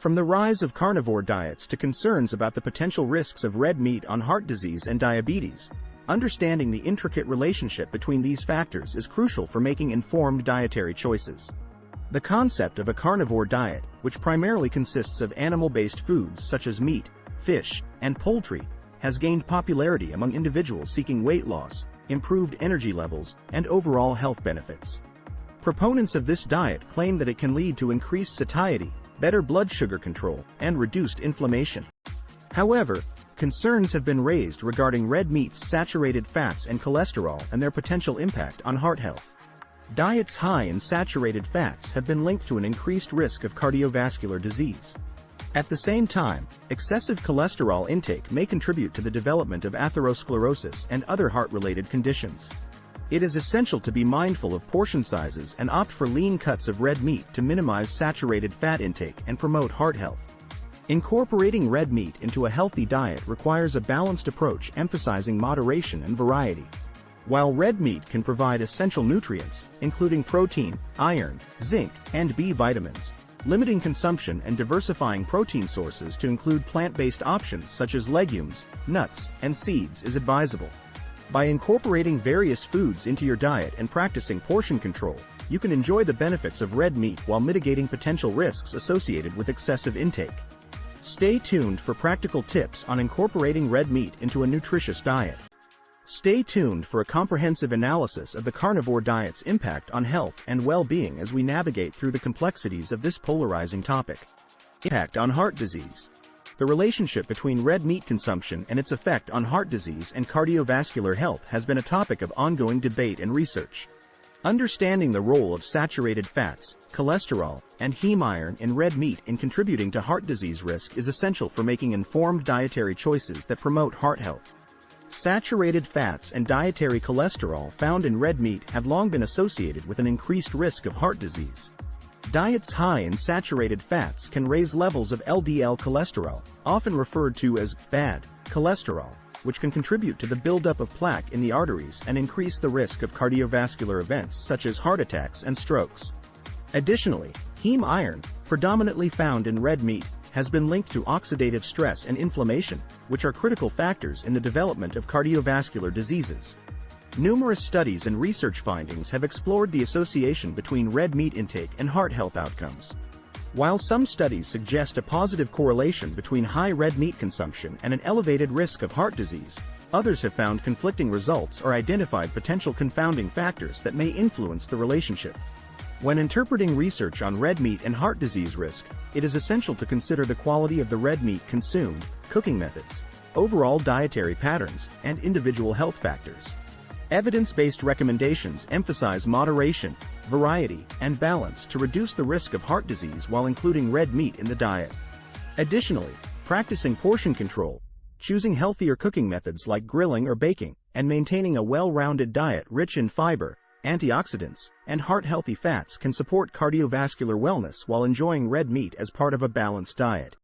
From the rise of carnivore diets to concerns about the potential risks of red meat on heart disease and diabetes, understanding the intricate relationship between these factors is crucial for making informed dietary choices. The concept of a carnivore diet, which primarily consists of animal-based foods such as meat, fish, and poultry, has gained popularity among individuals seeking weight loss, improved energy levels, and overall health benefits. Proponents of this diet claim that it can lead to increased satiety, better blood sugar control, and reduced inflammation. However, concerns have been raised regarding red meat's saturated fats and cholesterol and their potential impact on heart health. Diets high in saturated fats have been linked to an increased risk of cardiovascular disease. At the same time, excessive cholesterol intake may contribute to the development of atherosclerosis and other heart-related conditions. It is essential to be mindful of portion sizes and opt for lean cuts of red meat to minimize saturated fat intake and promote heart health. Incorporating red meat into a healthy diet requires a balanced approach emphasizing moderation and variety. While red meat can provide essential nutrients, including protein, iron, zinc, and B vitamins, limiting consumption and diversifying protein sources to include plant-based options such as legumes, nuts, and seeds is advisable. By incorporating various foods into your diet and practicing portion control, you can enjoy the benefits of red meat while mitigating potential risks associated with excessive intake. Stay tuned for practical tips on incorporating red meat into a nutritious diet. Stay tuned for a comprehensive analysis of the carnivore diet's impact on health and well-being as we navigate through the complexities of this polarizing topic. Impact on heart disease. The relationship between red meat consumption and its effect on heart disease and cardiovascular health has been a topic of ongoing debate and research. Understanding the role of saturated fats, cholesterol, and heme iron in red meat in contributing to heart disease risk is essential for making informed dietary choices that promote heart health. Saturated fats and dietary cholesterol found in red meat have long been associated with an increased risk of heart disease. Diets high in saturated fats can raise levels of LDL cholesterol, often referred to as bad cholesterol, which can contribute to the buildup of plaque in the arteries and increase the risk of cardiovascular events such as heart attacks and strokes. Additionally, heme iron, predominantly found in red meat, has been linked to oxidative stress and inflammation, which are critical factors in the development of cardiovascular diseases. Numerous studies and research findings have explored the association between red meat intake and heart health outcomes. While some studies suggest a positive correlation between high red meat consumption and an elevated risk of heart disease, others have found conflicting results or identified potential confounding factors that may influence the relationship. When interpreting research on red meat and heart disease risk, it is essential to consider the quality of the red meat consumed, cooking methods, overall dietary patterns, and individual health factors. Evidence-based recommendations emphasize moderation, variety, and balance to reduce the risk of heart disease while including red meat in the diet. Additionally, practicing portion control, choosing healthier cooking methods like grilling or baking, and maintaining a well-rounded diet rich in fiber, antioxidants, and heart-healthy fats can support cardiovascular wellness while enjoying red meat as part of a balanced diet.